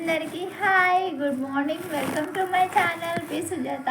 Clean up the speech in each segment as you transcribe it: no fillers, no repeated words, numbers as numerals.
అందరికీ hi, good morning, welcome to my channel P Sujatha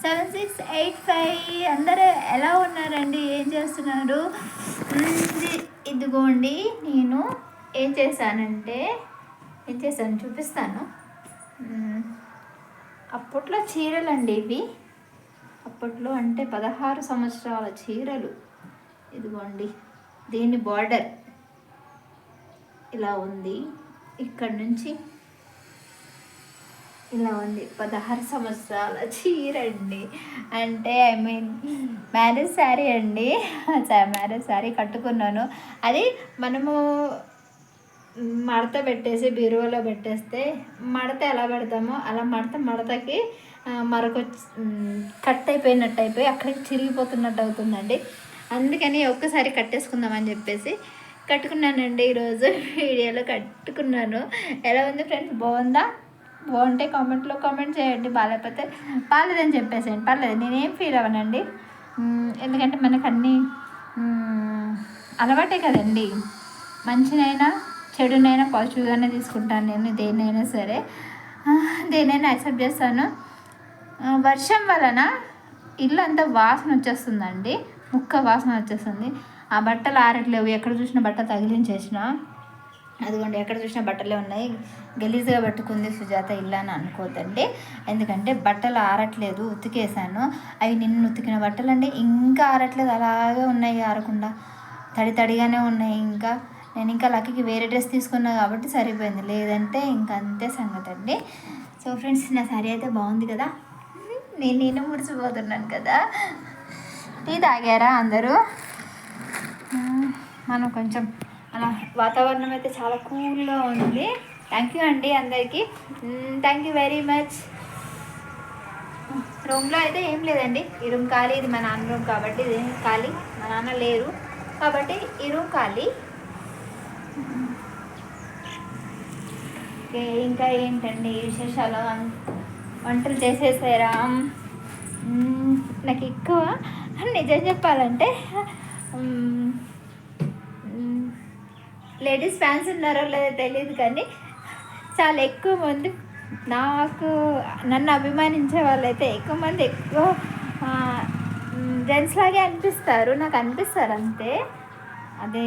7685. అందరూ ఎలా ఉన్నారండి? ఏం చేస్తున్నారు? ఇదిగోండి, నేను ఏం చేశాను చూపిస్తాను. అప్పట్లో చీరలండి ఇవి. అప్పట్లో అంటే 16 సంవత్సరాల చీరలు. ఇదిగోండి, దీని బార్డర్ ఇలా ఉంది. ఇక్కడ నుంచి ఇలా ఉంది. 16 సంవత్సరాల చీర అండి. అంటే మ్యారేజ్ శారీ అండి. మ్యారేజ్ శారీ కట్టుకున్నాను. అది మనము మడత పెట్టేసి బీరువాలో పెట్టేస్తే మడత ఎలా పెడతామో అలా మడతకి మరొకొచ్చి కట్ అయిపోయి అక్కడికి చిరిగిపోతున్నట్టు అవుతుందండి. అందుకని ఒక్కసారి కట్టేసుకుందామని చెప్పేసి కట్టుకున్నానండి. ఈరోజు వీడియోలో కట్టుకున్నాను. ఎలా ఉంది ఫ్రెండ్స్? బాగుంటే కామెంట్లో కామెంట్ చేయండి. బాగాలేకపోతే బాగాలేదని చెప్పేసేయండి, పర్లేదు, నేనేం ఫీల్ అవ్వనండి. ఎందుకంటే మనకు అన్నీ అలవాటే కదండి. మంచినైనా చెడునైనా పాజిటివ్గానే తీసుకుంటాను నేను. దేన్నైనా సరే, దేన్నైనా యాక్సెప్ట్ చేస్తాను. వర్షం వలన ఇల్లు అంతా వాసన వచ్చేస్తుందండి. ముక్క వాసన వచ్చేస్తుంది. ఆ బట్టలు ఆరట్లేవు. ఎక్కడ చూసినా బట్ట తగిలించేసిన. అదిగోండి, ఎక్కడ చూసినా బట్టలే ఉన్నాయి. గలీజ్గా పెట్టుకుంది సుజాత ఇల్లు అని అనుకోవద్దండి. ఎందుకంటే బట్టలు ఆరట్లేదు. ఉతికేసాను. అవి నిన్ను ఉతికిన బట్టలు అండి, ఇంకా ఆరట్లేదు. అలాగే ఉన్నాయి, ఆరకుండా తడిగానే ఉన్నాయి. నేను ఇంకా లక్కీకి వేరే డ్రెస్ తీసుకున్నా కాబట్టి సరిపోయింది. లేదంటే ఇంకా అంతే సంగతి అండి. సో ఫ్రెండ్స్, నా శారీ అయితే బాగుంది కదా. నేను ముడిచిపోతున్నాను కదా. టీ తాగారా అందరూ? మనం కొంచెం అలా వాతావరణం అయితే చాలా కూల్గా ఉంది. థ్యాంక్ యూ అండి అందరికీ. Thank you very much. రూమ్లో అయితే ఏం లేదండి. ఈ రూమ్ ఖాళీ. ఇది మా నాన్న రూమ్ కాబట్టి ఇది ఖాళీ. మా నాన్న లేరు కాబట్టి ఈ రూమ్ ఖాళీ. ఇంకా ఏంటండి విశేషాలు? వంటలు చేసేసారా? నాకు ఎక్కువ నిజం చెప్పాలంటే లేడీస్ ఫ్యాన్స్ ఉన్నారో లేదో తెలియదు కానీ చాలా ఎక్కువ మంది నన్ను అభిమానించే వాళ్ళైతే ఎక్కువ జెంట్స్ లాగే అనిపిస్తారు. నాకు అనిపిస్తారు అంతే. అదే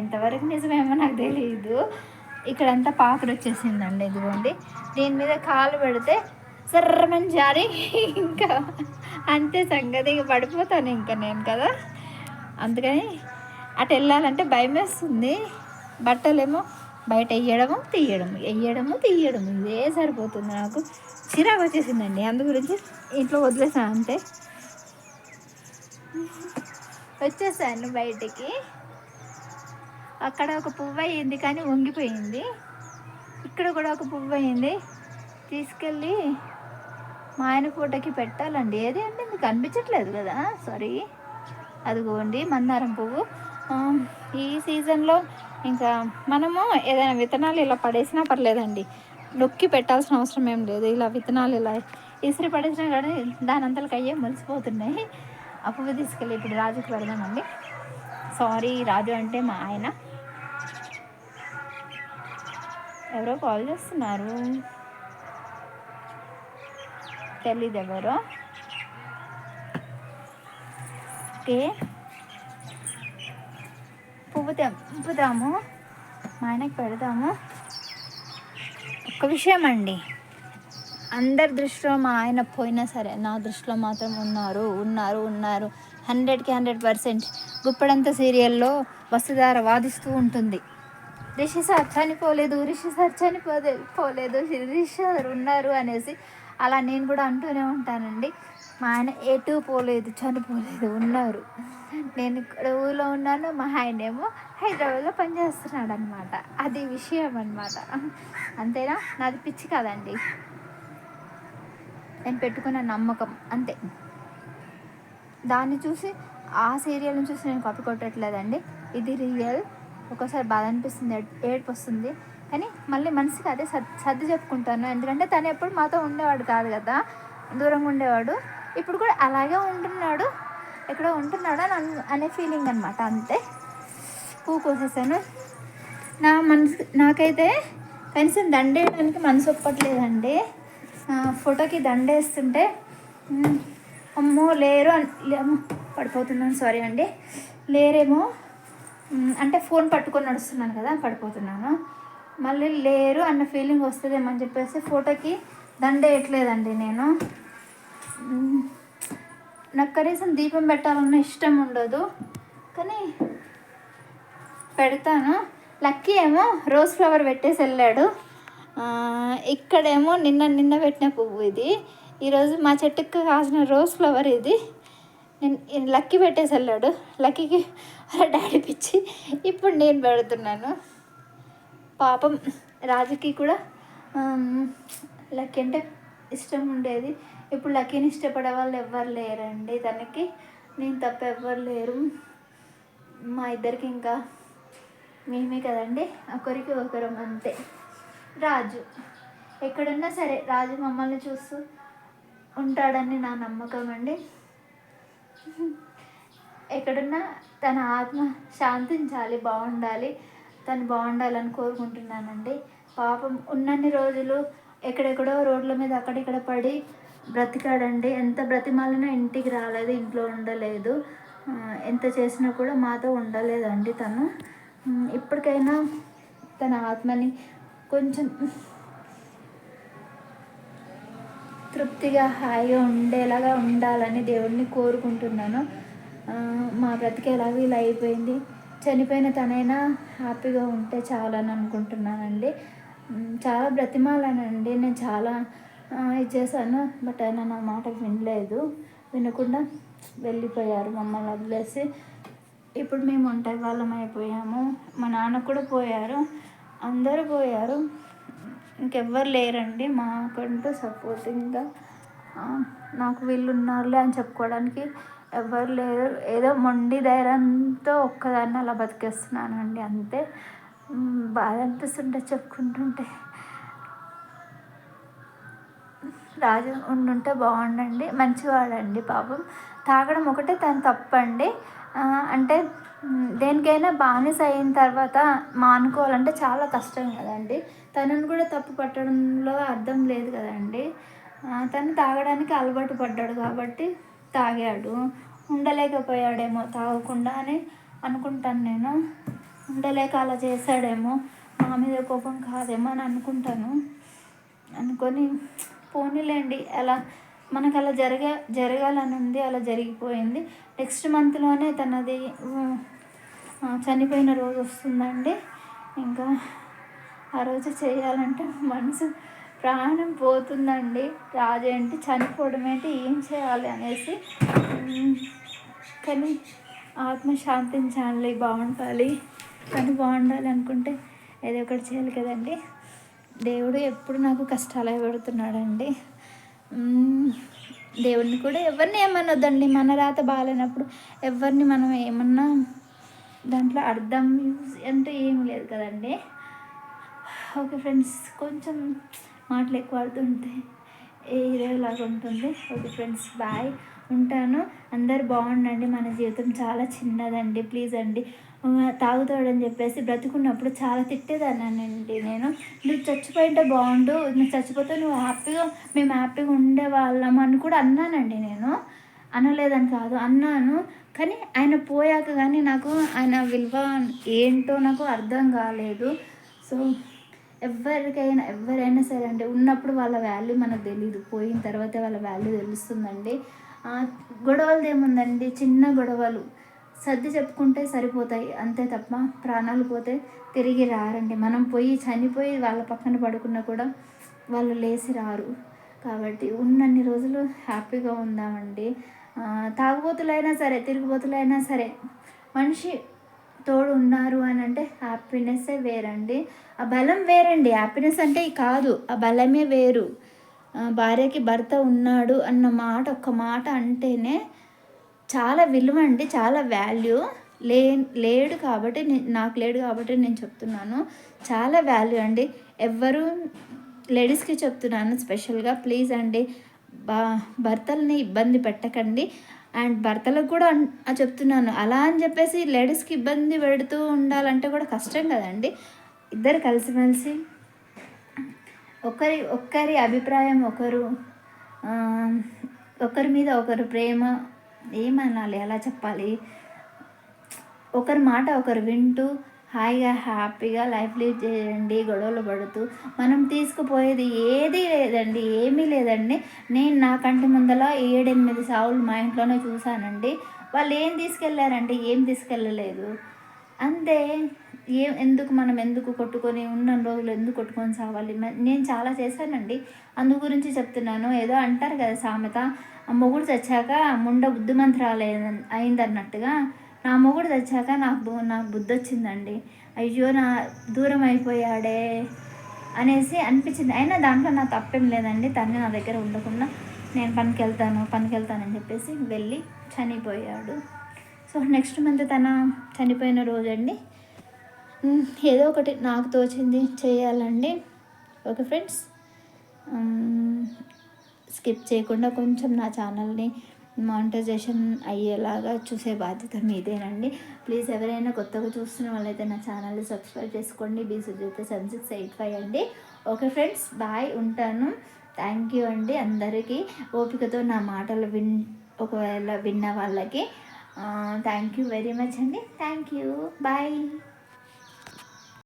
ఎంతవరకు నిజమేమో నాకు తెలియదు. ఇక్కడంతా పాకుడు వచ్చేసిందండి. ఇదిగోండి, దీని మీద కాలు పెడితే సర్రమని జారి ఇంకా అంతే సంగతి. ఇంక పడిపోతాను ఇంకా నేను కదా. అందుకని అటు వెళ్ళాలంటే భయం వేస్తుంది. బట్టలేమో బయట వేయడము తీయడము ఇదే సరిపోతుంది. నాకు చిరాకు వచ్చేసిందండి. అందు గురించి ఇంట్లో వదిలేసాను అంతే. వచ్చేసాను బయటికి. అక్కడ ఒక పువ్వు అయ్యింది కానీ వంగిపోయింది. ఇక్కడ కూడా ఒక పువ్వు అయ్యింది, తీసుకెళ్ళి మా ఆయన ఫోటోకి పెట్టాలండి. ఏది అంటే మీకు అనిపించట్లేదు కదా, సారీ. అదిగోండి, మందారం పువ్వు. ఈ సీజన్లో ఇంకా మనము ఏదైనా విత్తనాలు ఇలా పడేసినా పర్లేదండి, నొక్కి పెట్టాల్సిన అవసరం ఏం లేదు. ఇలా విత్తనాలు ఇలా ఇసిరి పడేసినా కానీ దాని అంతలకు అయ్యే మొలిసిపోతున్నాయి. ఆ పువ్వు తీసుకెళ్ళి ఇప్పుడు రాజుకి పెడదామండి. సారీ, రాజు అంటే మా ఆయన. ఎవరో కాల్ చేస్తున్నారు, తెలీదు ఎవరో. ఓకే, పువ్వు తెంపుదాము, మా ఆయనకి పెడదాము. ఒక్క విషయం అండి, అందరి దృష్టిలో మా ఆయన పోయినా సరే నా దృష్టిలో మాత్రం ఉన్నారు 100కి 100%. గుప్పడంత సీరియల్లో వసుధార వాదిస్తూ ఉంటుంది, రిషి సార్ చనిపోలేదు, రిషి సార్ ఉన్నారు అనేసి. అలా నేను కూడా అంటూనే ఉంటానండి. మా ఆయన ఎటు పోలేదు, చనిపోలేదు, ఉన్నారు. నేను ఇక్కడ ఊళ్ళో ఉన్నాను, మా ఆయన ఏమో హైదరాబాద్లో పనిచేస్తున్నాడు అనమాట. అది విషయం అనమాట. అంతేనా? నాది పిచ్చి కాదండి, నేను పెట్టుకున్న నమ్మకం అంతే. దాన్ని చూసి, ఆ సీరియల్ని చూసి నేను కాపీ కొట్టట్లేదండి. ఇది రియల్. ఒక్కోసారి బాధ అనిపిస్తుంది, ఏడుపు వస్తుంది, కానీ మళ్ళీ మనసుకి అదే సర్ది చెప్పుకుంటాను. ఎందుకంటే తను ఎప్పుడు మాతో ఉండేవాడు కాదు కదా, దూరంగా ఉండేవాడు. ఇప్పుడు కూడా అలాగే ఉంటున్నాడు, ఎక్కడో ఉంటున్నాడు అని అనే ఫీలింగ్ అనమాట. అంతే. పువ్వు కోసేసాను. నాకైతే కనీసం దండేయడానికి మనసు ఒప్పట్లేదండి. ఫోటోకి దండేస్తుంటే అమ్మో లేరు అమ్మో పడిపోతున్నాను, సారీ అండి, లేరేమో అంటే ఫోన్ పట్టుకొని నడుస్తున్నాను కదా, పడిపోతున్నాను, మళ్ళీ లేరు అన్న ఫీలింగ్ వస్తుందేమో అని చెప్పేసి ఫోటోకి దండేయట్లేదండి నేను. నాకు కనీసం దీపం పెట్టాలన్న ఇష్టం ఉండదు, కానీ పెడతాను. లక్కీ ఏమో రోజ్ ఫ్లవర్ పెట్టేసి వెళ్ళాడు. ఇక్కడేమో నిన్న పెట్టిన పువ్వు ఇది, ఈరోజు మా చెట్టుకు కాసిన రోజ్ ఫ్లవర్ ఇది. నేను లక్కీ పెట్టేసి వెళ్ళాడు. లక్కీకి వాళ్ళ డాడీ పిచ్చి, ఇప్పుడు నేను పెడుతున్నాను. పాపం రాజుకి కూడా లక్కీ అంటే ఇష్టం ఉండేది. ఇప్పుడు లక్కీని ఇష్టపడే వాళ్ళు ఎవ్వరు లేరండి, తనకి నేను తప్ప ఎవ్వరు లేరు. మా ఇద్దరికి ఇంకా మేమే కదండి, ఒకరికి ఒకరం అంతే. రాజు ఎక్కడున్నా సరే రాజు మమ్మల్ని చూస్తూ ఉంటాడని నా నమ్మకం అండి. ఎక్కడున్నా తన ఆత్మ శాంతించాలి, బాగుండాలి, తను బాగుండాలని కోరుకుంటున్నానండి. పాపం ఉన్నన్ని రోజులు ఎక్కడెక్కడో రోడ్ల మీద అక్కడిక్కడ పడి బ్రతికాడండి. ఎంత బ్రతిమాలినా ఇంటికి రాలేదు, ఇంట్లో ఉండలేదు, ఎంత చేసినా కూడా మాతో ఉండలేదండి తను. ఇప్పటికైనా తన ఆత్మని కొంచెం తృప్తిగా హాయిగా ఉండేలాగా ఉండాలని దేవుడిని కోరుకుంటున్నాను. మా బ్రతికి ఎలాగో ఇలా అయిపోయింది, చనిపోయిన తనైనా హ్యాపీగా ఉంటే చాలని అనుకుంటున్నానండి. చాలా బ్రతిమాలనండి, నేను చాలా ఇది చేశాను, బట్ ఆయన నా మాట వినలేదు, వినకుండా వెళ్ళిపోయారు మమ్మల్ని వదిలేసి. ఇప్పుడు మేము ఒంటరి వాళ్ళం అయిపోయాము, మా నాన్న కూడా పోయారు, అందరూ పోయారు, ఇంకెవ్వరు లేరండి మాకంటూ సపోర్టింగ్గా. నాకు వీళ్ళు ఉన్నారులే అని చెప్పుకోవడానికి ఎవ్వరు లేరు. ఏదో మొండి ధైర్యంతో ఒక్కదాన్ని అలా బతికేస్తున్నానండి, అంతే. బాధ అనిపిస్తుంటే చెప్పుకుంటుంటే. రాజు ఉండుంటే బాగుండండి, మంచివాడండి పాపం. తాగడం ఒకటే తను తప్పండి. అంటే దేనికైనా బానిస అయిన తర్వాత మానుకోవాలంటే చాలా కష్టం కదండి. తనను కూడా తప్పు పట్టడంలో అర్థం లేదు కదండి. తను తాగడానికి అలవాటు పడ్డాడు కాబట్టి తాగాడు, ఉండలేకపోయాడేమో తాగకుండా అని అనుకుంటాను నేను. ఉండలేక అలా చేశాడేమో, మా మీద కోపం కాదేమో అని అనుకుంటాను. అనుకొని పోనీలేండి, అలా మనకు అలా జరగాలని ఉంది, అలా జరిగిపోయింది. నెక్స్ట్ మంత్లోనే తనది చనిపోయిన రోజు వస్తుందండి. ఇంకా ఆ రోజు చేయాలంటే మనసు ప్రాణం పోతుందండి. రాజు ఏంటి, చనిపోవడం ఏంటి, ఏం చేయాలి అనేసి. కానీ ఆత్మ శాంతించాలి, బాగుండాలి, కానీ బాగుండాలి అనుకుంటే ఏదో ఒకటి చేయాలి కదండి. దేవుడు ఎప్పుడు నాకు కష్టాలే పెడుతున్నాడండి. దేవుడిని కూడా ఎవరిని ఏమనొద్దండి, మన రాత బాగాలేనప్పుడు ఎవరిని మనం ఏమన్నా దాంట్లో అర్థం అంటే ఏమి లేదు కదండి. ఓకే ఫ్రెండ్స్, కొంచెం మాటలు ఎక్కువ పడుతుంటే ఏలాగా ఉంటుంది. ఓకే ఫ్రెండ్స్, బాయ్, ఉంటాను. అందరు బాగుండండి. మన జీవితం చాలా చిన్నదండి, ప్లీజ్ అండి. తాగుతాడని చెప్పేసి బ్రతుకున్నప్పుడు చాలా తిట్టేదానండి నేను. నువ్వు చచ్చిపోయింటే బాగుండు, నువ్వు చచ్చిపోతే నువ్వు హ్యాపీగా, మేము హ్యాపీగా ఉండేవాళ్ళం అని కూడా అన్నానండి నేను. అనలేదని కాదు, అన్నాను. కానీ ఆయన పోయాక కానీ నాకు ఆయన విలువ ఏంటో నాకు అర్థం కాలేదు. సో ఎవరైనా సరే అండి, ఉన్నప్పుడు వాళ్ళ వాల్యూ మనకు తెలీదు, పోయిన తర్వాతే వాళ్ళ వాల్యూ తెలుస్తుందండి. గొడవలది ఏముందండి, చిన్న గొడవలు సర్ది చెప్పుకుంటే సరిపోతాయి అంతే తప్ప ప్రాణాలు పోతే తిరిగి రారండి. మనం పోయి చనిపోయి వాళ్ళ పక్కన పడుకున్నా కూడా వాళ్ళు లేచి రారు. కాబట్టి ఉన్నన్ని రోజులు హ్యాపీగా ఉందామండి. తాగుబోతులైనా సరే, తిరుగుబోతులైనా సరే, మనిషి తోడు ఉన్నారు అని అంటే హ్యాపీనెస్సే వేరండి. ఆ బలం వేరండి, హ్యాపీనెస్ అంటే కాదు, ఆ బలమే వేరు. భార్యకి భర్త ఉన్నాడు అన్న మాట, ఒక్క మాట అంటేనే చాలా విలువ అండి, చాలా వాల్యూ. లేడు కాబట్టి నాకు లేడు కాబట్టి నేను చెప్తున్నాను, చాలా వాల్యూ అండి. ఎవ్వరు లేడీస్కి చెప్తున్నాను స్పెషల్గా, ప్లీజ్ అండి, భర్తల్ని ఇబ్బంది పెట్టకండి. అండ్ భర్తలకు కూడా చెప్తున్నాను, అలా అని చెప్పేసి లేడీస్కి ఇబ్బంది పెడుతూ ఉండాలంటే కూడా కష్టం కదండి. ఇద్దరు కలిసిమెలిసి ఒక్కరి అభిప్రాయం ఆ, ఒకరి మీద ఒకరు ప్రేమ ఏమనాలి, ఎలా చెప్పాలి, ఒకరి మాట ఒకరు వింటూ హాయిగా హ్యాపీగా లైఫ్ లీడ్ చేయండి. గొడవలు పడుతూ మనం తీసుకుపోయేది ఏదీ లేదండి, ఏమీ లేదండి. నేను నా కంటి ముందల 7-8 సావులు మా ఇంట్లోనే చూశానండి. వాళ్ళు ఏం తీసుకెళ్ళారంటే ఏం తీసుకెళ్ళలేదు. అంతే. మనం ఎందుకు కొట్టుకొని ఉన్న రోజులు ఎందుకు కొట్టుకొని సావాలి? నేను చాలా చేశానండి, అందు గురించి చెప్తున్నాను. ఏదో అంటారు కదా సామెత, మొగుడు చచ్చాక ముండ బుద్ధిమంతురాలు అయిందన్నట్టుగా నా మొగుడు చచ్చాక నాకు బుద్ధి వచ్చిందండి. అయ్యో నా దూరం అయిపోయాడే అనేసి అనిపించింది. అయినా దాంట్లో నా తప్పేం లేదండి. తను నా దగ్గర ఉండకుండా నేను పనికి వెళ్తానని చెప్పేసి వెళ్ళి చనిపోయాడు. సో నెక్స్ట్ మంత్ తన చనిపోయిన రోజండి. ఏదో ఒకటి నాకు తోచింది చేయాలండి. ఓకే ఫ్రెండ్స్, స్కిప్ చేయకుండా కొంచెం నా ఛానల్ని మానిటైజేషన్ అయ్యేలాగా చూసే బాధ్యత మీదేనండి. ప్లీజ్ ఎవరైనా కొత్తగా చూస్తున్న వాళ్ళైతే నా ఛానల్ని సబ్స్క్రైబ్ చేసుకోండి. సుజాత 7685 అండి. ఓకే ఫ్రెండ్స్, బాయ్, ఉంటాను. థ్యాంక్ యూ అండి అందరికీ. ఓపికతో నా మాటలు ఒకవేళ విన్న వాళ్ళకి థ్యాంక్ యూ వెరీ మచ్ అండి. Thank you, bye.